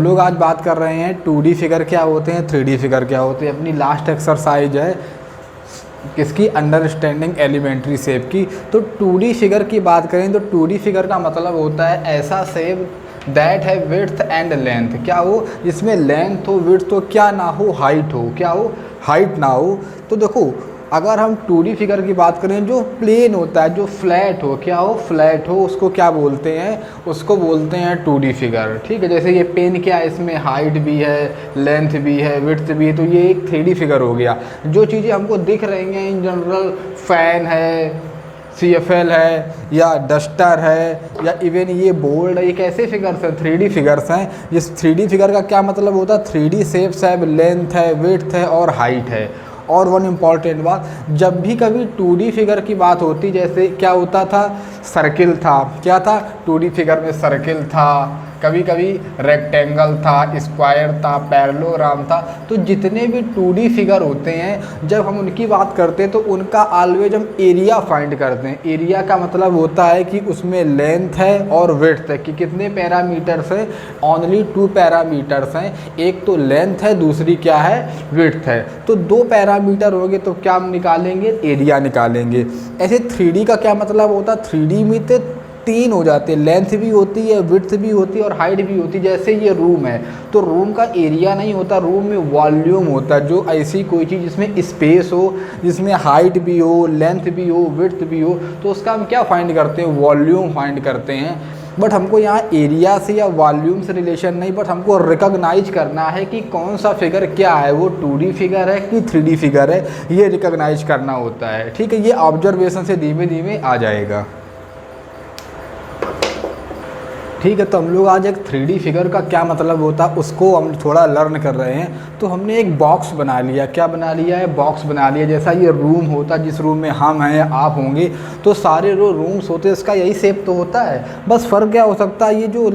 लोग आज बात कर रहे हैं 2D फिगर क्या होते हैं, 3D फिगर क्या होते हैं। अपनी लास्ट एक्सरसाइज है किसकी, अंडरस्टैंडिंग एलिमेंट्री शेप की। तो 2D फिगर की बात करें तो 2D फिगर का मतलब होता है ऐसा शेप दैट है विड्थ एंड लेंथ, क्या हो जिसमें लेंथ हो, विड्थ हो, क्या ना हो, हाइट हो, क्या हो, हाइट ना हो। तो देखो अगर हम 2D फिगर की बात करें, जो प्लेन होता है, जो फ्लैट हो, क्या हो, फ्लैट हो, उसको क्या बोलते हैं, उसको बोलते हैं 2D फिगर। ठीक है, जैसे ये पेन क्या है, इसमें हाइट भी है, लेंथ भी है, विड्थ भी है, तो ये एक 3D फिगर हो गया। जो चीज़ें हमको दिख रही हैं इन जनरल, फैन है, CFL है, या डस्टर है, या इवन ये बोर्ड है, ये कैसे फिगर्स हैं, 3D फिगर्स हैं। इस 3D फिगर का क्या मतलब होता है, 3D शेप्स है, लेंथ है, विड्थ है और हाइट है। और वन इम्पॉर्टेंट बात, जब भी कभी 2D फिगर की बात होती, जैसे क्या होता था, सर्किल था, क्या था 2D फिगर में, सर्किल था, कभी कभी रेक्टेंगल था, स्क्वायर था, पैरेललोग्राम था। तो जितने भी 2D फिगर होते हैं जब हम उनकी बात करते हैं तो उनका ऑलवेज हम एरिया फाइंड करते हैं। एरिया का मतलब होता है कि उसमें लेंथ है और विड्थ है, कि कितने पैरामीटर्स हैं, ओनली 2 पैरामीटर्स हैं, एक तो लेंथ है, दूसरी क्या है, विड्थ है। तो 2 पैरामीटर होंगे तो क्या हम निकालेंगे, एरिया निकालेंगे। ऐसे 3D का क्या मतलब होता है, 3D में तो 3 हो जाते हैं, लेंथ भी होती है, विड्थ भी होती है और हाइट भी होती है। जैसे ये रूम है तो रूम का एरिया नहीं होता, रूम में वॉल्यूम होता है। जो ऐसी कोई चीज़ जिसमें स्पेस हो, जिसमें हाइट भी हो, लेंथ भी हो, विड्थ भी हो, तो उसका हम क्या फाइंड करते हैं, वॉल्यूम फाइंड करते हैं। बट हमको यहाँ एरिया से या वॉल्यूम से रिलेशन नहीं, बट हमको रिकॉग्नाइज करना है कि कौन सा फिगर क्या है, वो 2D फिगर है कि 3D फिगर है, ये रिकॉग्नाइज करना होता है। ठीक है, ये ऑब्जर्वेशन से धीमे धीमे आ जाएगा। ठीक है, तो हम लोग आज एक 3D फिगर का क्या मतलब होता है उसको हम थोड़ा लर्न कर रहे हैं। तो हमने एक बॉक्स बना लिया, क्या बना लिया है, बॉक्स बना लिया। जैसा ये रूम होता, जिस रूम में हम हैं, आप होंगे, तो सारे जो रूम्स होते हैं इसका यही शेप तो होता है। बस फ़र्क क्या हो सकता है, ये जो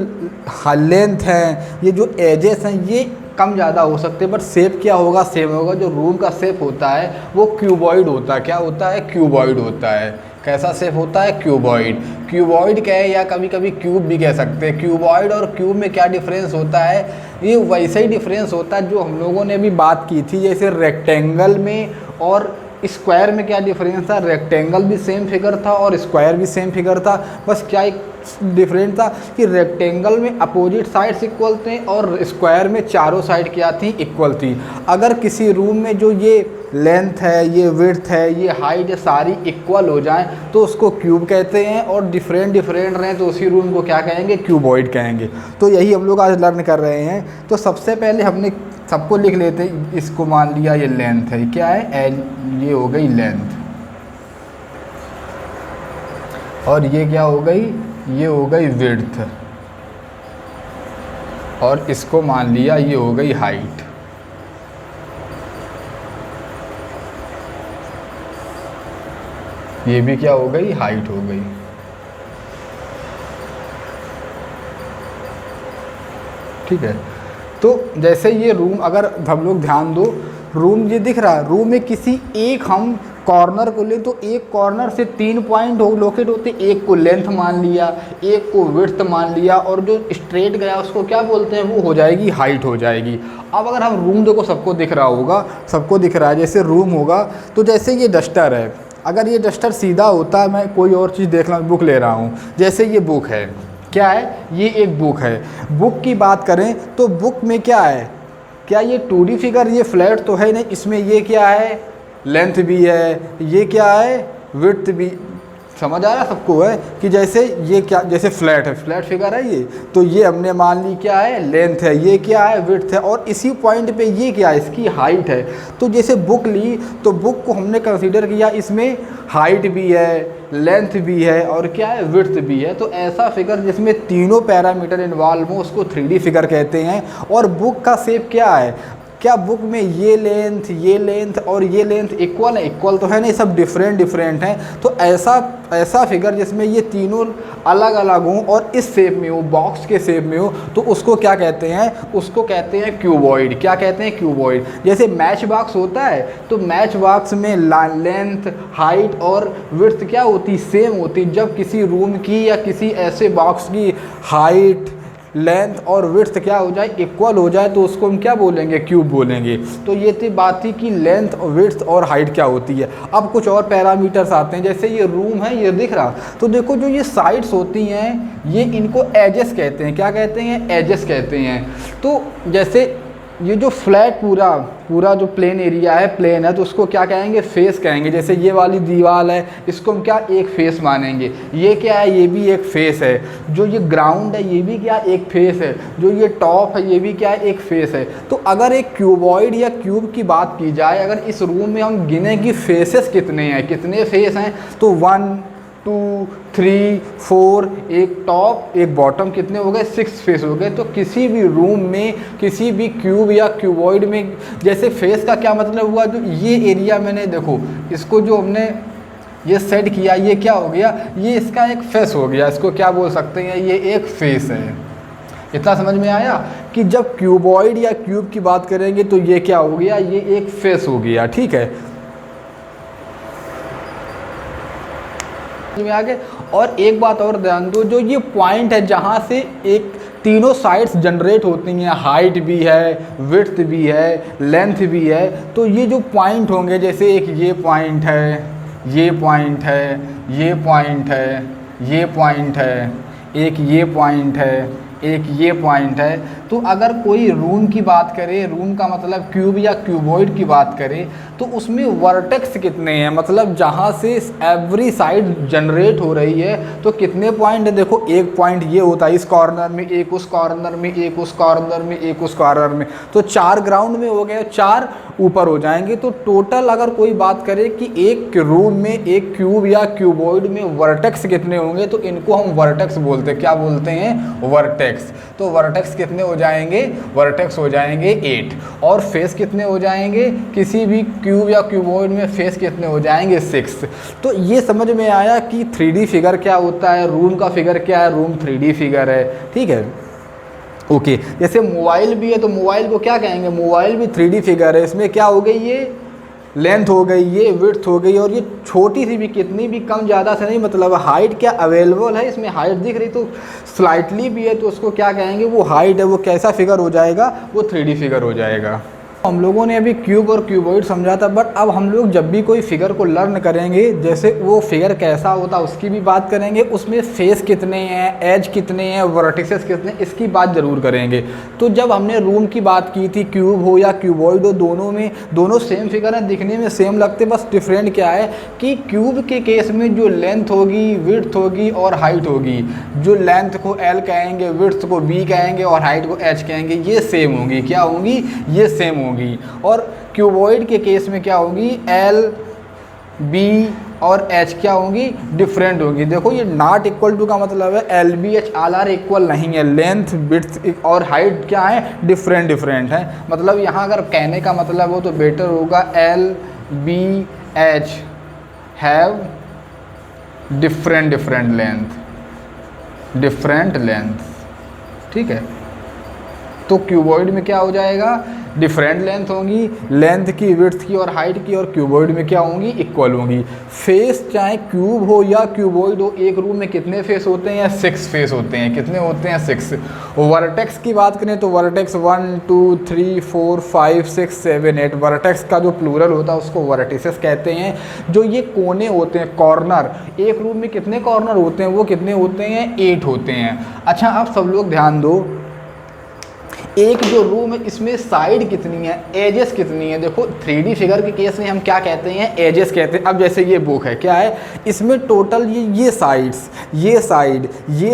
लेंथ है, ये जो एजेस हैं, ये कम ज़्यादा हो सकते हैं, बट शेप क्या होगा, सेम होगा। जो रूम का शेप होता है वो क्यूबॉइड होता है, क्या होता है, क्यूबॉइड होता है। कैसा शेप होता है, क्यूबॉइड। क्यूबॉइड कहे या कभी कभी क्यूब भी कह सकते हैं। क्यूबॉइड और क्यूब में क्या डिफरेंस होता है, ये वैसे ही डिफरेंस होता है जो हम लोगों ने अभी बात की थी। जैसे रेक्टेंगल में और स्क्वायर में क्या डिफरेंस था, रेक्टेंगल भी सेम फिगर था और स्क्वायर भी सेम फिगर था। बस क्या एक डिफरेंट था कि रेक्टेंगल में अपोजिट साइड्स इक्वल थे और स्क्वायर में चारों साइड क्या थी, इक्वल थी। अगर किसी रूम में जो ये लेंथ है, ये विड्थ है, ये हाइट है, सारी इक्वल हो जाएं तो उसको क्यूब कहते हैं, और डिफरेंट डिफरेंट रहें तो उसी रूम को क्या कहेंगे, क्यूबॉइड कहेंगे। तो यही हम लोग आज लर्न कर रहे हैं। तो सबसे पहले हमने सबको लिख लेते हैं, इसको मान लिया ये लेंथ है, क्या है, ये हो गई लेंथ, और ये क्या हो गई, ये हो गई विड्थ, और इसको मान लिया ये हो गई हाइट। ये भी क्या हो गई, हाइट हो गई। ठीक है, तो जैसे ये रूम, अगर हम लोग ध्यान दो, रूम ये दिख रहा है, रूम में किसी एक हम कॉर्नर को ले तो एक कॉर्नर से 3 पॉइंट लोकेट होते, एक को लेंथ मान लिया, एक को विड्थ मान लिया, और जो स्ट्रेट गया उसको क्या बोलते हैं, वो हो जाएगी हाइट हो जाएगी। अब अगर हम रूम देखो, सबको दिख रहा होगा, सबको दिख रहा है, जैसे रूम होगा तो जैसे ये डस्टर है, अगर ये डस्टर सीधा होता, मैं कोई और चीज़ देख रहा, बुक ले रहा हूँ, जैसे ये बुक है, क्या है, ये एक बुक है। बुक की बात करें तो बुक में क्या है, क्या ये 2D फिगर, ये फ्लैट तो है नहीं, इसमें ये क्या है, लेंथ भी है, ये क्या है, विड्थ भी। समझ आ रहा सबको है कि जैसे ये क्या, जैसे फ्लैट है, फ्लैट फिगर है ये, तो ये हमने मान ली क्या है, लेंथ है, ये क्या है, विड्थ है, और इसी पॉइंट पे ये क्या है, इसकी हाइट है। तो जैसे बुक ली तो बुक को हमने कंसीडर किया, इसमें हाइट भी है, लेंथ भी है, और क्या है, विड्थ भी है। तो ऐसा फिगर जिसमें तीनों पैरामीटर इन्वॉल्व हो उसको 3D फिगर कहते हैं। और बुक का शेप क्या है, क्या बुक में ये लेंथ और ये लेंथ इक्वल है, इक्वल तो है नहीं, सब डिफरेंट डिफरेंट हैं। तो ऐसा फिगर जिसमें ये तीनों अलग अलग हों और इस शेप में हो, बॉक्स के शेप में हो, तो उसको क्या कहते हैं, उसको कहते हैं क्यूबॉइड। क्या कहते हैं, क्यूबॉइड। जैसे मैच बॉक्स होता है तो मैच बॉक्स में लेंथ, हाइट और विड्थ क्या होती, सेम होती। जब किसी रूम की या किसी ऐसे बॉक्स की हाइट, लेंथ और विड्थ क्या हो जाए, इक्वल हो जाए, तो उसको हम क्या बोलेंगे, क्यूब बोलेंगे। तो ये थी बात थी कि लेंथ, विड्थ और हाइट क्या होती है। अब कुछ और पैरामीटर्स आते हैं, जैसे ये रूम है, ये दिख रहा, तो देखो जो ये साइड्स होती हैं ये इनको एजेस कहते हैं। क्या कहते हैं, एजेस कहते हैं। तो जैसे ये जो फ्लैट पूरा जो प्लेन एरिया है, प्लेन है, तो उसको क्या कहेंगे, फेस कहेंगे। जैसे ये वाली दीवार है, इसको हम क्या, एक फेस मानेंगे। ये क्या है, ये भी एक फेस है। जो ये ग्राउंड है, ये भी क्या, एक फेस है। जो ये टॉप है, ये भी क्या है, एक फेस है। तो अगर एक क्यूबॉइड या क्यूब की बात की जाए, अगर इस रूम में हम गिने कि फेसेस कितने हैं, कितने फेस हैं, तो 1 2 3 4, एक टॉप एक बॉटम, कितने हो गए, 6 फेस हो गए। तो किसी भी रूम में, किसी भी क्यूब या क्यूबॉइड में, जैसे फेस का क्या मतलब हुआ, जो ये एरिया मैंने देखो इसको जो हमने ये सेट किया, ये क्या हो गया, ये इसका एक फेस हो गया। इसको क्या बोल सकते हैं, ये एक फेस है। इतना समझ में आया कि जब क्यूबॉइड या क्यूब की बात करेंगे तो ये क्या हो गया, ये एक फेस हो गया। ठीक है, में आगे। और एक बात और ध्यान दो, जो ये पॉइंट है जहाँ से एक तीनों साइड्स जनरेट होती हैं, हाइट भी है, विड्थ भी है, लेंथ भी है, तो ये जो पॉइंट होंगे, जैसे एक ये पॉइंट है, ये पॉइंट है, ये पॉइंट है, ये पॉइंट है, एक ये पॉइंट है, एक ये पॉइंट है। तो अगर कोई रूम की बात करे, रूम का मतलब क्यूब या क्यूबॉइड की बात करें, तो उसमें वर्टेक्स कितने हैं, मतलब जहाँ से एवरी साइड जनरेट हो रही है, तो कितने पॉइंट है। देखो एक पॉइंट ये होता है इस कॉर्नर में, एक उस कॉर्नर में, एक उस कॉर्नर में, एक उस कॉर्नर में, तो 4 ग्राउंड में हो गए, 4 ऊपर हो जाएंगे। तो टोटल अगर कोई बात करे कि एक रूम में एक क्यूब या क्यूबॉइड में वर्टेक्स कितने होंगे, तो इनको हम वर्टेक्स बोलते हैं। क्या बोलते हैं, वर्टेक्स। तो वर्टेक्स कितने हो जाएंगे, वर्टेक्स हो जाएंगे 8। और फेस कितने हो जाएंगे, किसी भी क्यूब या क्यूबॉइड में फेस कितने हो जाएंगे, 6। तो ये समझ में आया कि 3D फिगर क्या होता है, रूम का फिगर क्या है, रूम 3D फिगर है। ठीक है, ओके। जैसे मोबाइल भी है, तो मोबाइल को क्या कहेंगे, मोबाइल भी 3D फिगर है। इसमें क्या हो गई, ये लेंथ हो गई, ये विड्थ हो गई, और ये छोटी सी भी, कितनी भी कम ज़्यादा से नहीं, मतलब हाइट क्या अवेलेबल है, इसमें हाइट दिख रही तो स्लाइटली भी है, तो उसको क्या कहेंगे, वो हाइट है, वो कैसा फिगर हो जाएगा, वो 3D फिगर हो जाएगा। हम लोगों ने अभी क्यूब और क्यूबॉइड समझा था, बट अब हम लोग जब भी कोई फिगर को लर्न करेंगे, जैसे वो फिगर कैसा होता है उसकी भी बात करेंगे, उसमें फेस कितने हैं, एज कितने हैं, वर्टिसेस कितने, इसकी बात ज़रूर करेंगे। तो जब हमने रूम की बात की थी, क्यूब हो या क्यूबॉइड हो, दोनों में दोनों सेम फिगर हैं, दिखने में सेम लगते, बस डिफरेंट क्या है कि क्यूब के केस में जो लेंथ होगी, विड्थ होगी और हाइट होगी, जो लेंथ को L कहेंगे, विड्थ को B कहेंगे और हाइट को H कहेंगे, ये सेम होंगी। क्या होंगी, ये सेम होंगी। और क्यूबॉइड के केस में क्या होगी, L, B और H क्या होंगी, डिफरेंट होंगी। देखो ये नॉट इक्वल टू का मतलब है L, B, H all are equal नहीं है, लेंथ, विड्थ और हाइट क्या है, डिफरेंट डिफरेंट है। मतलब यहाँ अगर कहने का मतलब हो तो बेटर होगा L, B, H have different different length, different length. ठीक है, तो क्यूबॉइड में क्या हो जाएगा, डिफरेंट लेंथ होंगी, लेंथ की, विड्थ की और हाइट की, और क्यूबॉइड में क्या होंगी, इक्वल होंगी। फेस चाहे क्यूब हो या क्यूबॉइड हो, एक रूम में कितने फेस होते हैं, 6 फेस होते हैं। कितने होते हैं, 6। वर्टेक्स की बात करें तो वर्टेक्स 1 2 3 4 5 6 7 8, वर्टेक्स का जो प्लूरल होता है उसको वर्टिसेस कहते हैं। जो ये कोने होते हैं, कॉर्नर, एक रूम में कितने कॉर्नर होते हैं, वो कितने होते हैं, 8 होते हैं। अच्छा, अब सब लोग ध्यान दो, एक जो रूम है इसमें साइड कितनी है, एजेस कितनी है। देखो 3D फिगर के केस में हम क्या कहते हैं, एजेस कहते हैं। अब जैसे ये बुक है, क्या है इसमें टोटल ये साइड्स, ये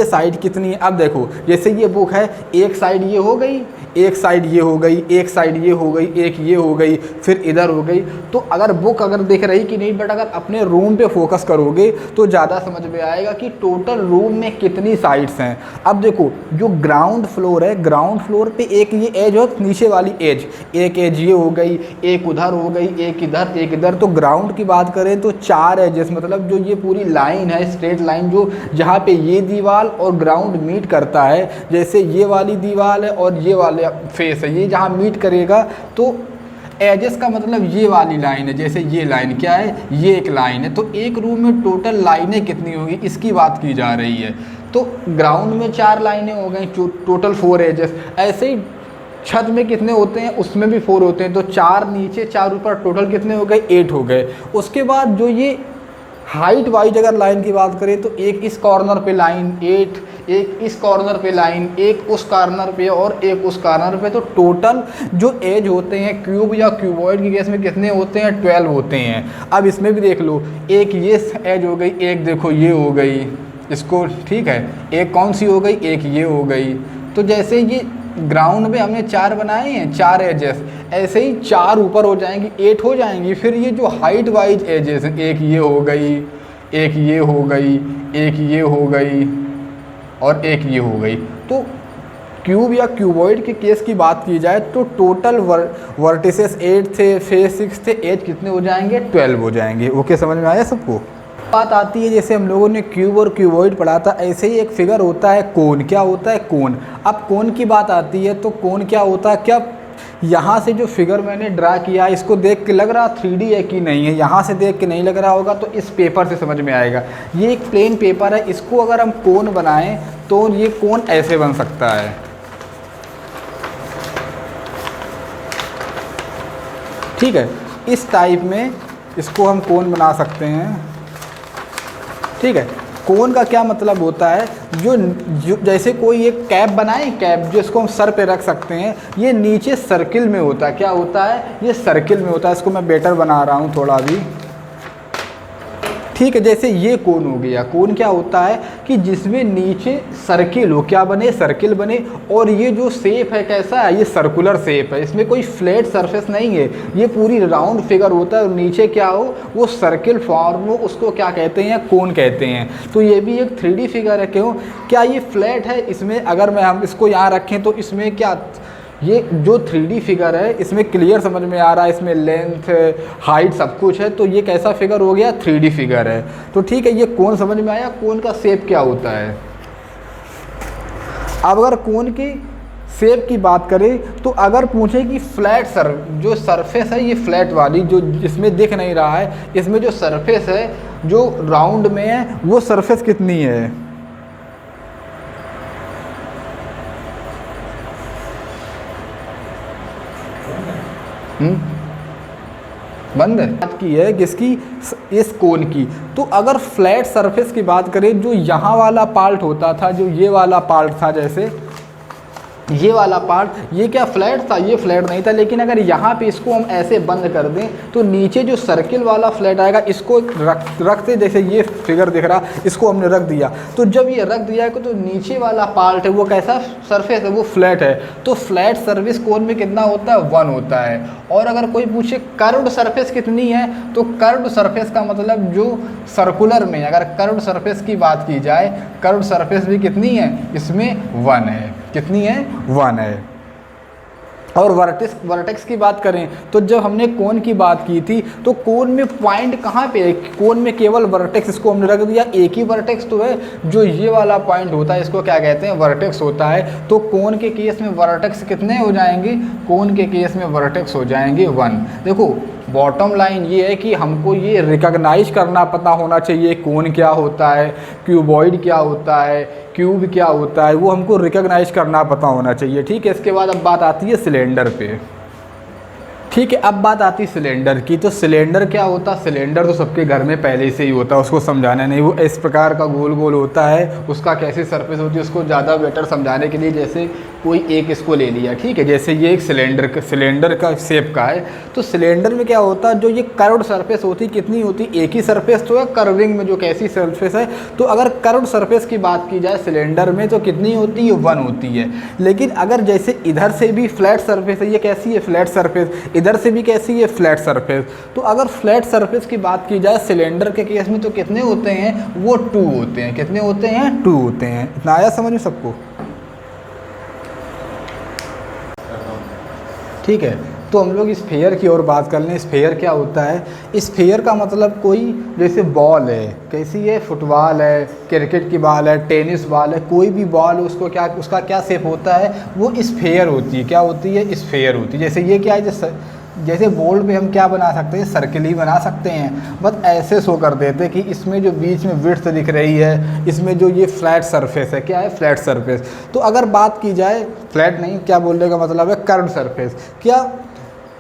साइड कितनी है। अब देखो जैसे ये बुक है, एक साइड ये हो गई, एक साइड ये हो गई, एक साइड ये हो गई, एक ये हो गई, फिर इधर हो गई। तो अगर बुक अगर दिख रही कि नहीं, बट अगर अपने रूम पे फोकस करोगे तो ज़्यादा समझ में आएगा कि टोटल रूम में कितनी साइड्स हैं। अब देखो जो ग्राउंड फ्लोर है, ग्राउंड फ्लोर पे एक ये एज हो, नीचे वाली एज, एक एज ये हो गई, एक उधर हो गई, एक इधर, एक इधर। तो ग्राउंड की बात करें तो 4 एजेस, मतलब जो ये पूरी लाइन है, स्ट्रेट लाइन, जो जहाँ पे ये दीवार और ग्राउंड मीट करता है, जैसे ये वाली दीवार है और ये वाले फेस है, ये जहाँ मीट करेगा तो एजेस का मतलब ये वाली लाइन है, जैसे ये लाइन क्या है, ये एक लाइन है, तो एक रूम में टोटल लाइनें कितनी होगी इसकी बात की जा रही है। तो ग्राउंड में 4 लाइनें हो गई, टोटल 4 एजेस। ऐसे ही छत में कितने होते हैं, उसमें भी 4 होते हैं, तो 4 नीचे 4 ऊपर, टोटल कितने हो गए, 8 हो गए। उसके बाद जो ये हाइट वाइज अगर लाइन की बात करें तो एक इस कॉर्नर पे लाइन 8, एक इस कॉर्नर पे लाइन, एक उस कॉर्नर पे और एक उस कॉर्नर पे, तो टोटल जो एज होते हैं क्यूब या क्यूबॉइड की केस में कितने होते हैं, 12 होते हैं। अब इसमें भी देख लो, एक ये एज हो गई, एक देखो ये हो गई इसको, ठीक है, एक कौन सी हो गई, एक ये हो गई। तो जैसे ये ग्राउंड में हमने 4 बनाए हैं, 4 एजेस, ऐसे ही 4 ऊपर हो जाएंगी, 8 हो जाएंगी। फिर ये जो हाइट वाइज एजेस हैं, एक ये हो गई, एक ये हो गई, एक ये हो गई और एक ये हो गई। तो क्यूब या क्यूबॉइड के केस की बात की जाए तो टोटल वर्टिसेस 8 थे, फेस 6 थे, एज कितने हो जाएंगे, 12 हो जाएंगे। ओके, समझ में आया सबको। बात आती है, जैसे हम लोगों ने क्यूब और क्यूबॉइड पढ़ा था, ऐसे ही एक फिगर होता है कोन। क्या होता है, कोन। अब कोन की बात आती है तो कोन क्या होता है, क्या यहाँ से जो फिगर मैंने ड्रा किया इसको देख के लग रहा 3D है कि नहीं है, यहाँ से देख के नहीं लग रहा होगा तो इस पेपर से समझ में आएगा। ये एक प्लेन पेपर है, इसको अगर हम कोन बनाएं तो ये कोन ऐसे बन सकता है, ठीक है, इस टाइप में इसको हम कोन बना सकते हैं, ठीक है। कोन का क्या मतलब होता है, जो जैसे कोई एक कैप बनाए, कैप जो इसको हम सर पे रख सकते हैं, ये नीचे सर्किल में होता है। क्या होता है, ये सर्किल में होता है। इसको मैं बेटर बना रहा हूँ थोड़ा भी, ठीक है। जैसे ये कोन हो गया, कोन क्या होता है कि जिसमें नीचे सर्किल हो, क्या बने, सर्किल बने, और ये जो शेप है कैसा है, ये सर्कुलर शेप है, इसमें कोई फ्लैट सरफेस नहीं है, ये पूरी राउंड फिगर होता है और नीचे क्या हो, वो सर्किल फॉर्म हो, उसको क्या कहते हैं, कोन कहते हैं। तो ये भी एक 3D फिगर है। क्यों, क्या ये फ्लैट है, इसमें अगर मैं हम इसको यहाँ रखें तो इसमें क्या, ये जो 3D फिगर है इसमें क्लियर समझ में आ रहा है, इसमें लेंथ हाइट सब कुछ है, तो ये कैसा फिगर हो गया, 3D फिगर है। तो ठीक है, ये कोन समझ में आया, कोन का शेप क्या होता है। अब अगर कोन की शेप की बात करें तो अगर पूछे कि फ्लैट जो सरफेस है, ये फ्लैट वाली जो जिसमें दिख नहीं रहा है, इसमें जो सरफेस है जो राउंड में है, वो सरफेस कितनी है, बंद है। बात की है किसकी, इस कोन की। तो अगर फ्लैट सरफेस की बात करें, जो यहाँ वाला पार्ट होता था, जो ये वाला पार्ट था, जैसे ये वाला पार्ट, ये क्या फ्लैट था, ये फ्लैट नहीं था, लेकिन अगर यहाँ पे इसको हम ऐसे बंद कर दें तो नीचे जो सर्किल वाला फ्लैट आएगा, इसको रखते, जैसे ये फिगर दिख रहा, इसको हमने रख दिया, तो जब ये रख दिया तो नीचे वाला पार्ट है वो कैसा सरफेस है, वो फ्लैट है। तो फ्लैट सरफेस कोन में कितना होता है, 1 होता है। और अगर कोई पूछे कर्व्ड सरफेस कितनी है, तो कर्व्ड सरफेस का मतलब जो सर्कुलर में, अगर कर्व्ड सरफेस की बात की जाए, कर्व्ड सरफेस भी कितनी है, इसमें 1 है। कितनी है, 1 है। और वर्टेक्स की बात करें तो जब हमने कोन की बात की थी तो कोन में पॉइंट कहाँ पे है, कोन में केवल वर्टेक्स, इसको हमने रख दिया, एक ही वर्टेक्स तो है, जो ये वाला पॉइंट होता है इसको क्या कहते हैं, वर्टेक्स होता है। तो कोन के केस में वर्टेक्स कितने हो जाएंगे, कोन के केस में वर्टेक्स हो जाएंगे 1। देखो बॉटम लाइन ये है कि हमको ये रिकॉग्नाइज करना पता होना चाहिए, कोन क्या होता है, क्यूबॉइड क्या होता है, क्यूब क्या होता है, वो हमको रिकॉग्नाइज करना पता होना चाहिए, ठीक है। इसके बाद अब बात आती है सिलेंडर पे, ठीक है। अब बात आती है सिलेंडर की। तो सिलेंडर क्या होता है, सिलेंडर तो सबके घर में पहले से ही होता है, उसको समझाना नहीं, वो इस प्रकार का गोल गोल होता है, उसका कैसी सरफेस होती है उसको ज़्यादा बेटर समझाने के लिए जैसे कोई एक इसको ले लिया, ठीक है। जैसे ये एक सिलेंडर का शेप का है, तो सिलेंडर में क्या होता है, जो ये कर्व्ड सरफेस होती कितनी होती, एक ही सरफेस तो है, कर्विंग में जो कैसी सरफेस है, तो अगर कर्व्ड सरफेस की बात की जाए सिलेंडर में तो कितनी होती है, 1 होती है। लेकिन अगर जैसे इधर से भी फ्लैट सरफेस है, ये कैसी है, फ्लैट सरफेस, इधर से भी कैसी है, फ्लैट सरफेस, तो अगर फ्लैट सरफेस की बात की जाए सिलेंडर के केस में तो कितने होते हैं, वो 2 होते हैं। कितने होते हैं, 2 होते हैं। इतना आया समझ में सबको, ठीक है। तो हम लोग स्फेयर की ओर बात कर लें। स्फेयर क्या होता है, स्फेयर का मतलब कोई जैसे बॉल है, कैसी है, फुटबॉल है, क्रिकेट की बॉल है, टेनिस बॉल है, कोई भी बॉल है, उसको क्या, उसका क्या शेप होता है, वो स्फेयर होती है। क्या होती है, स्फेयर होती है। जैसे ये क्या है, जैसे बोर्ड पे हम क्या बना सकते हैं, सर्किल ही बना सकते हैं, बस ऐसे शो कर देते हैं कि इसमें जो बीच में विड्थ दिख रही है, इसमें जो ये फ्लैट सरफेस है, क्या है, फ्लैट सरफेस। तो अगर बात की जाए, फ्लैट नहीं, क्या बोलने का मतलब है, कर्व सरफेस। क्या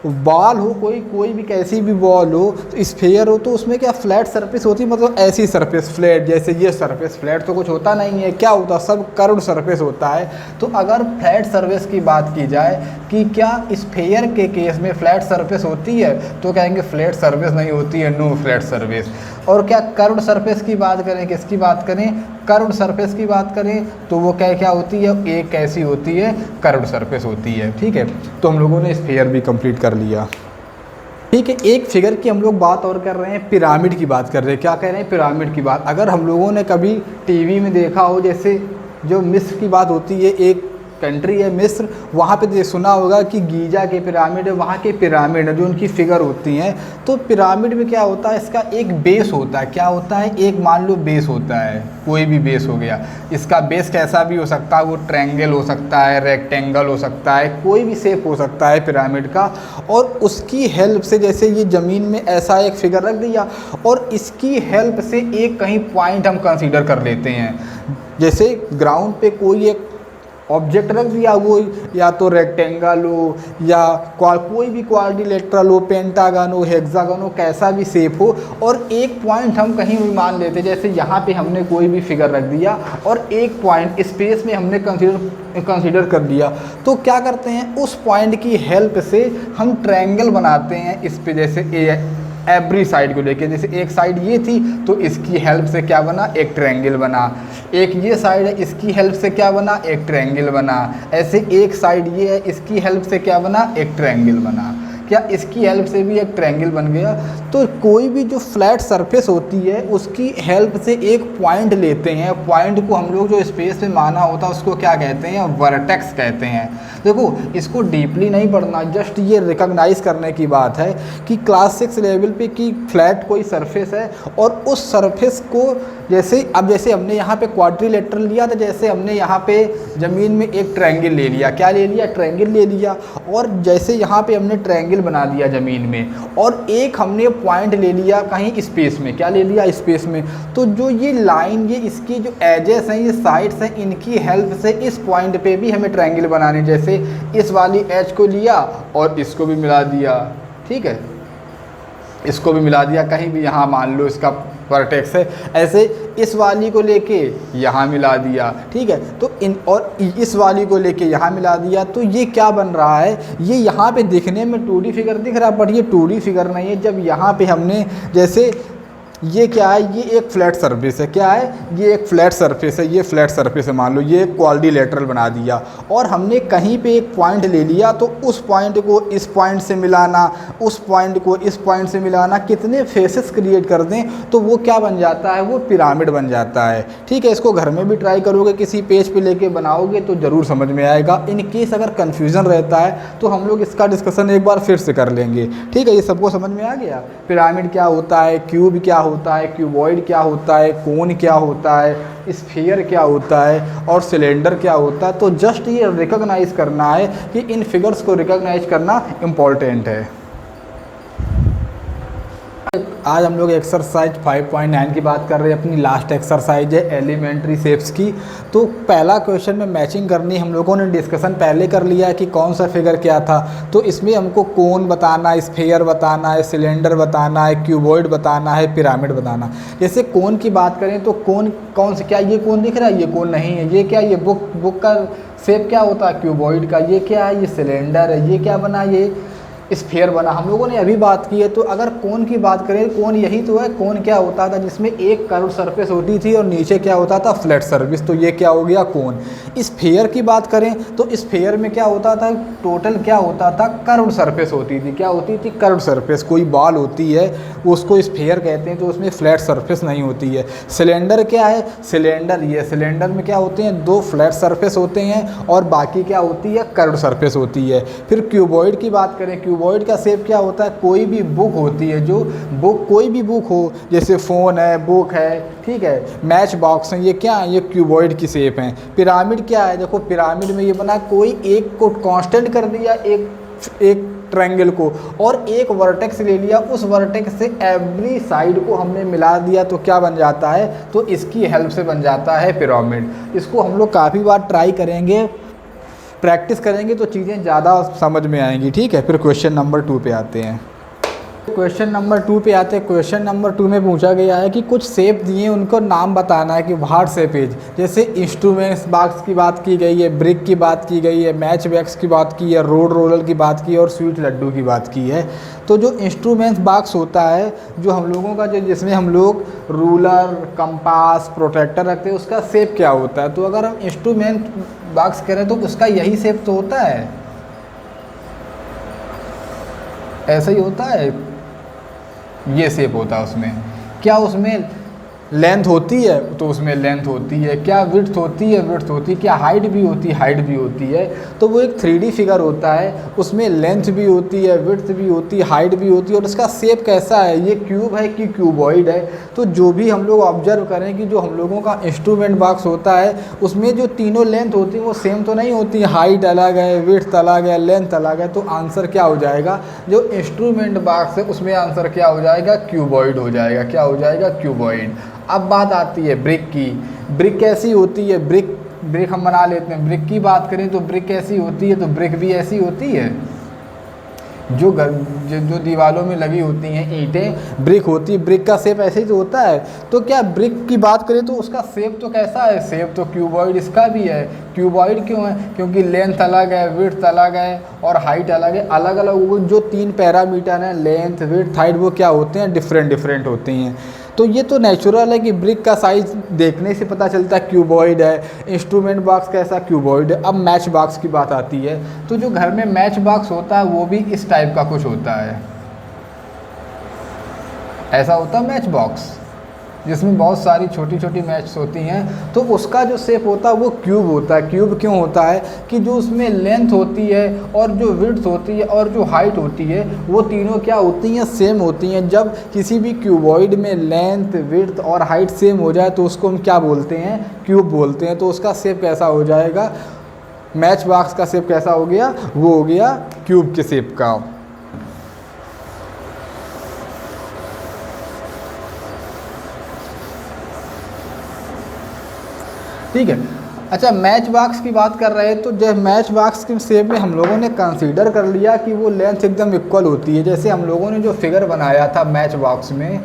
बॉल हो, कोई भी कैसी भी बॉल हो, तो स्फीयर हो, तो उसमें क्या फ्लैट सरफेस होती है, मतलब ऐसी सरफेस फ्लैट, जैसे ये सरफेस फ्लैट तो कुछ होता नहीं है, क्या होता, सब कर्व्ड सरफेस होता है। तो अगर फ्लैट सरफेस की बात की जाए कि क्या स्फीयर के केस में फ्लैट सरफेस होती है, तो कहेंगे फ्लैट सरफेस नहीं होती है, नो फ्लैट सरफेस। और क्या कर्व्ड सरफेस की बात करें, किसकी बात करें, कर्व्ड सरफेस की बात करें, तो वो क्या होती है, एक कैसी होती है, कर्व्ड सरफेस होती है। ठीक है, तो हम लोगों ने स्फीयर भी कंप्लीट कर लिया। ठीक है, एक फिगर की हम लोग बात और कर रहे हैं, पिरामिड की बात कर रहे हैं। क्या कह रहे हैं, पिरामिड की बात। अगर हम लोगों ने कभी टीवी में देखा हो, जैसे जो मिस्र की बात होती है, एक कंट्री है मिस्र, वहाँ पे सुना होगा कि गीजा के पिरामिड है, वहाँ के पिरामिड है जो उनकी फिगर होती हैं। तो पिरामिड में क्या होता है, इसका एक बेस होता है। क्या होता है, एक मान लो बेस होता है, कोई भी बेस हो गया, इसका बेस कैसा भी हो सकता है, वो ट्रायंगल हो सकता है, रेक्टेंगल हो सकता है, कोई भी शेप हो सकता है पिरामिड का। और उसकी हेल्प से, जैसे ये ज़मीन में ऐसा एक फिगर रख दिया, और इसकी हेल्प से एक कहीं पॉइंट हम कंसीडर कर लेते हैं। जैसे ग्राउंड पे कोई एक ऑब्जेक्ट रख दिया, वो या तो रेक्टेंगल हो या कोई भी क्वाड्रिलेटरल हो, पेंटागन हो, हेक्सागन हो, कैसा भी शेप हो, और एक पॉइंट हम कहीं भी मान लेते, जैसे यहाँ पे हमने कोई भी फिगर रख दिया और एक पॉइंट स्पेस में हमने कंसीडर कर लिया। तो क्या करते हैं, उस पॉइंट की हेल्प से हम ट्रायंगल बनाते हैं इस पे, जैसे एवरी साइड को लेके, जैसे एक साइड ये थी तो इसकी हेल्प से क्या बना, एक ट्रायंगल बना। एक ये साइड है, इसकी हेल्प से क्या बना, एक ट्रायंगल बना। ऐसे एक साइड ये है, इसकी हेल्प से क्या बना, एक ट्रायंगल बना। क्या इसकी हेल्प से भी एक ट्रायंगल बन गया। तो कोई भी जो फ्लैट सरफेस होती है उसकी हेल्प से एक पॉइंट लेते हैं, पॉइंट को हम लोग जो स्पेस में माना होता है उसको क्या कहते हैं, वर्टेक्स कहते हैं। देखो, इसको डीपली नहीं पढ़ना, जस्ट ये रिकॉग्नाइज करने की बात है कि क्लास 6 लेवल पे कि फ्लैट कोई सरफेस है, और उस सरफेस को जैसे हमने यहाँ पे क्वाड्रिलेटरल लिया था, जैसे हमने यहाँ पे ज़मीन में एक ट्रायंगल ले लिया, क्या ले लिया, ट्रायंगल ले लिया, और जैसे यहाँ पे हमने ट्रायंगल बना दिया ज़मीन में, और एक हमने पॉइंट ले लिया कहीं स्पेस में, क्या ले लिया, स्पेस में। तो जो ये लाइन, ये इसकी जो एजेस हैं, ये साइड्स हैं, इनकी हेल्प से इस पॉइंट पे भी हमें ट्रायंगल बनाने, जैसे इस वाली एज को लिया और इसको भी मिला दिया, ठीक है, इसको भी मिला दिया, कहीं भी यहाँ मान लो इसका वर्टेक्स है, ऐसे इस वाली को लेके यहाँ मिला दिया, ठीक है। तो और इस वाली को लेके यहाँ मिला दिया। तो ये क्या बन रहा है, ये यहाँ पे दिखने में 2D फिगर दिख रहा है, बट ये 2D फिगर नहीं है। जब यहाँ पे हमने, जैसे ये क्या है, ये एक फ्लैट सरफेस है, क्या है, ये एक फ्लैट सरफेस है, ये फ्लैट सरफेस है, मान लो ये क्वाड्रिलेटरल बना दिया, और हमने कहीं पे एक पॉइंट ले लिया, तो उस पॉइंट को इस पॉइंट से मिलाना, उस पॉइंट को इस पॉइंट से मिलाना, कितने फेसेस क्रिएट कर दें तो वो क्या बन जाता है, वो पिरामिड बन जाता है, ठीक है। इसको घर में भी ट्राई करोगे, किसी पेज पे लेके बनाओगे तो ज़रूर समझ में आएगा। इन केस अगर कन्फ्यूज़न रहता है तो हम लोग इसका डिस्कशन एक बार फिर से कर लेंगे, ठीक है। ये सबको समझ में आ गया, पिरामिड क्या होता है, क्यूब क्या होता है, क्यूबॉइड क्या होता है, कोन क्या होता है, स्फीयर क्या होता है, और सिलेंडर क्या होता है। तो जस्ट ये रिकॉग्नाइज करना है कि इन फिगर्स को रिकॉग्नाइज करना इम्पॉर्टेंट है। आज हम लोग एक्सरसाइज 5.9 की बात कर रहे हैं, अपनी लास्ट एक्सरसाइज है एलिमेंट्री शेप्स की। तो पहला क्वेश्चन में मैचिंग करनी, हम लोगों ने डिस्कशन पहले कर लिया है कि कौन सा फिगर क्या था। तो इसमें हमको कोन बताना है, स्फीयर बताना है, सिलेंडर बताना है, क्यूबॉइड बताना है, पिरामिड बताना। जैसे कोन की बात करें तो कोन कौन से, क्या ये कोन दिख रहा है, ये कोन नहीं है। ये क्या, ये बुक का शेप क्या होता है, क्यूबॉइड का। ये क्या है, ये सिलेंडर है। ये क्या बना, ये स्फीयर बना। हम लोगों ने अभी बात की है। तो अगर कोन की बात करें, कोन यही तो है। कोन क्या होता था, जिसमें एक कर्व सरफेस होती थी और नीचे क्या होता था, फ्लैट सरफेस। तो ये क्या हो गया, कोन। स्फीयर की बात करें तो स्फीयर में क्या होता था, टोटल क्या होता था, कर्व सरफेस होती थी। क्या होती थी, कर्व सरफेस। कोई बॉल होती है उसको स्फीयर कहते हैं, तो उसमें फ्लैट सरफेस नहीं होती है। सिलेंडर क्या है, सिलेंडर, ये सिलेंडर में क्या होते हैं, दो फ्लैट सरफेस होते हैं और बाकी क्या होती है, कर्व सरफेस होती है। फिर क्यूबॉइड की बात करें, क्यूबॉइड का शेप क्या होता है, कोई भी बुक होती है, जो बुक, कोई भी बुक हो, जैसे फ़ोन है, बुक है, ठीक है, मैच बॉक्स है, ये क्या है, ये क्यूबॉइड की शेप है। पिरामिड क्या है, देखो पिरामिड में ये बना, कोई एक को कांस्टेंट कर दिया, एक एक ट्रायंगल को और एक वर्टेक्स ले लिया, उस वर्टेक्स से एवरी साइड को हमने मिला दिया तो क्या बन जाता है, तो इसकी हेल्प से बन जाता है पिरामिड। इसको हम लोग काफ़ी बार ट्राई करेंगे, प्रैक्टिस करेंगे तो चीज़ें ज़्यादा समझ में आएंगी। ठीक है, फिर क्वेश्चन नंबर 2 पे आते हैं। क्वेश्चन नंबर 2 पे आते हैं। क्वेश्चन नंबर 2 में पूछा गया है कि कुछ शेप दिए, उनको नाम बताना है कि व्हाट शेप इज। जैसे इंस्ट्रूमेंट्स बॉक्स की बात की गई है, ब्रिक की बात की गई है, मैच बॉक्स की बात की है, रोड रोलर की बात की है और स्वीट लड्डू की बात की है। तो जो इंस्ट्रूमेंट्स बॉक्स होता है, जो हम लोगों का जो जिसमें हम लोग रूलर, कंपास, प्रोट्रैक्टर रखते हैं, उसका शेप क्या होता है। तो अगर हम इंस्ट्रूमेंट बॉक्स करें तो उसका यही शेप तो होता है, ऐसा ही होता है, ये शेप होता है। उसमें क्या, उसमें लेंथ होती है तो उसमें लेंथ होती है, क्या विड्थ होती है, विड्थ होती है, क्या हाइट भी होती है, हाइट भी होती है। तो वो एक 3D फिगर होता है, उसमें लेंथ भी होती है, विड्थ भी होती है, हाइट भी होती है और उसका शेप कैसा है, ये क्यूब है कि क्यूबॉइड है। तो जो भी हम लोग ऑब्जर्व करें कि जो हम लोगों का इंस्ट्रूमेंट बॉक्स होता है उसमें जो तीनों लेंथ होती है वो सेम तो नहीं होती, हाइट अलग है, विड्थ अलग है, लेंथ अलग है। तो आंसर क्या हो जाएगा, जो इंस्ट्रूमेंट बॉक्स है उसमें आंसर क्या हो जाएगा, क्यूबॉइड हो जाएगा। क्या हो जाएगा, क्यूबॉइड। अब बात आती है ब्रिक की। ब्रिक कैसी होती है, ब्रिक हम बना लेते हैं। ब्रिक की बात करें तो ब्रिक कैसी होती है, तो ब्रिक भी ऐसी होती है, जो दीवारों में लगी होती हैं ईंटें, ब्रिक होती है। ब्रिक का शेप ऐसे ही तो होता है। तो क्या ब्रिक की बात करें तो उसका शेप तो कैसा है, शेप तो क्यूबॉइड इसका भी है। क्यूबॉइड क्यों है, क्योंकि लेंथ अलग है, विड्थ अलग है और हाइट अलग है। अलग अलग वो जो 3 पैरामीटर हैं, लेंथ, विड्थ, हाइट, वो क्या होते हैं, डिफरेंट होते हैं। तो ये तो नेचुरल है कि ब्रिक का साइज़ देखने से पता चलता है क्यूबॉइड है। इंस्ट्रूमेंट बॉक्स कैसा, क्यूबॉइड है। अब मैच बॉक्स की बात आती है, तो जो घर में मैच बॉक्स होता है वो भी इस टाइप का कुछ होता है, ऐसा होता है मैच बॉक्स, जिसमें बहुत सारी छोटी छोटी मैच होती हैं। तो उसका जो शेप होता है वो क्यूब होता है। क्यूब क्यों होता है कि जो उसमें लेंथ होती है और जो विड्थ होती है और जो हाइट होती है वो तीनों क्या होती हैं, सेम होती हैं। जब किसी भी क्यूबॉइड में लेंथ, विड्थ और हाइट सेम हो जाए तो उसको हम क्या बोलते हैं, क्यूब बोलते हैं। तो उसका शेप कैसा हो जाएगा, मैच बॉक्स का शेप कैसा हो गया, वो हो गया क्यूब के शेप का। ठीक है। अच्छा, मैच बॉक्स की बात कर रहे हैं तो जब मैच बॉक्स के शेप में हम लोगों ने कंसीडर कर लिया कि वो लेंथ एकदम इक्वल होती है। जैसे हम लोगों ने जो फिगर बनाया था मैच बॉक्स में,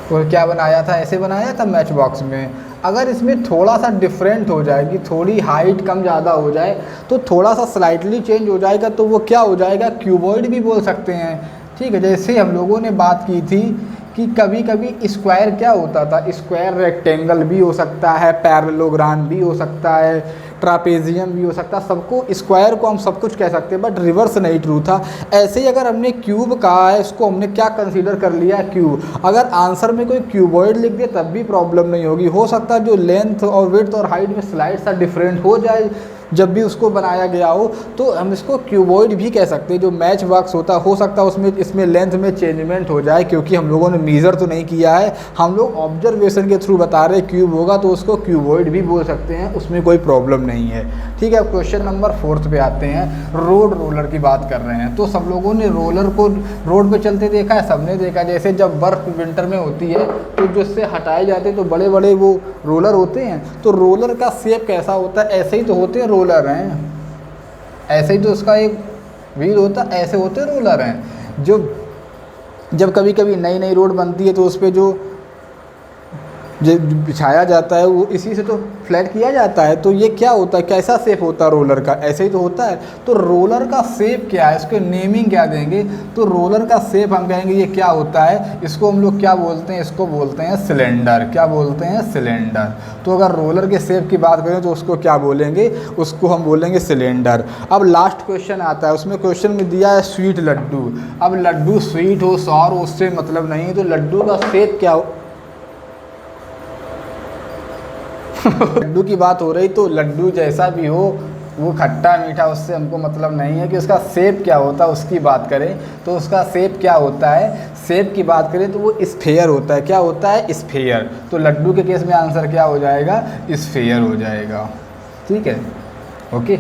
तो क्या बनाया था, ऐसे बनाया था मैच बॉक्स में। अगर इसमें थोड़ा सा डिफरेंट हो जाएगी, थोड़ी हाइट कम ज़्यादा हो जाए, तो थोड़ा सा स्लाइटली चेंज हो जाएगा, तो वो क्या हो जाएगा, क्यूबॉइड भी बोल सकते हैं। ठीक है, जैसे हम लोगों ने बात की थी कि कभी कभी स्क्वायर क्या होता था, स्क्वायर रेक्टेंगल भी हो सकता है, पैरेललोग्राम भी हो सकता है, ट्रापेजियम भी हो सकता है। सबको स्क्वायर को हम सब कुछ कह सकते हैं, बट रिवर्स नहीं ट्रू था। ऐसे ही अगर हमने क्यूब कहा है, इसको हमने क्या कंसीडर कर लिया, क्यूब। अगर आंसर में कोई क्यूबॉइड लिख दे तब भी प्रॉब्लम नहीं होगी। हो सकता है जो लेंथ और विड्थ और हाइट में स्लाइड सा डिफरेंट हो जाए जब भी उसको बनाया गया हो, तो हम इसको क्यूबॉइड भी कह सकते हैं। जो मैच बॉक्स होता हो सकता है उसमें इसमें लेंथ में चेंजमेंट हो जाए, क्योंकि हम लोगों ने मेज़र तो नहीं किया है, हम लोग ऑब्जर्वेशन के थ्रू बता रहे क्यूब होगा, तो उसको क्यूबॉइड भी बोल सकते हैं, उसमें कोई प्रॉब्लम नहीं है। ठीक है, अब क्वेश्चन नंबर 4 पे आते हैं। रोड रोलर की बात कर रहे हैं, तो सब लोगों ने रोलर को रोड पे चलते देखा है, सबने देखा। जैसे जब बर्फ़ विंटर में होती है तो जिससे हटाए जाते हैं तो बड़े बड़े वो रोलर होते हैं। तो रोलर का शेप कैसा होता है, ऐसे ही तो होते हैं रोलर हैं, ऐसे ही तो उसका एक व्हील होता है, ऐसे होते रोलर हैं। जो जब कभी कभी नई नई रोड बनती है तो उस पर जो बिछाया जाता है वो इसी से तो फ्लैट किया जाता है। तो ये क्या होता है, कैसा शेप होता है रोलर का, ऐसे ही तो होता है। तो रोलर का शेप क्या है, इसको नेमिंग क्या देंगे, तो रोलर का शेप हम कहेंगे ये क्या होता है, इसको हम लोग क्या बोलते हैं, इसको बोलते हैं सिलेंडर। क्या बोलते हैं, सिलेंडर। तो अगर रोलर के शेप की बात करें तो उसको क्या बोलेंगे, उसको हम बोलेंगे सिलेंडर। अब लास्ट क्वेश्चन आता है, उसमें क्वेश्चन में दिया है स्वीट लड्डू। अब लड्डू स्वीट हो सॉर हो उससे मतलब नहीं, तो लड्डू का शेप क्या हो लड्डू की बात हो रही, तो लड्डू जैसा भी हो वो खट्टा मीठा उससे हमको मतलब नहीं है कि उसका शेप क्या होता है उसकी बात करें तो उसका शेप क्या होता है, शेप की बात करें तो वो स्फेयर होता है। क्या होता है, स्फेयर। तो लड्डू के केस में आंसर क्या हो जाएगा, स्फेयर हो जाएगा। ठीक है, ओके।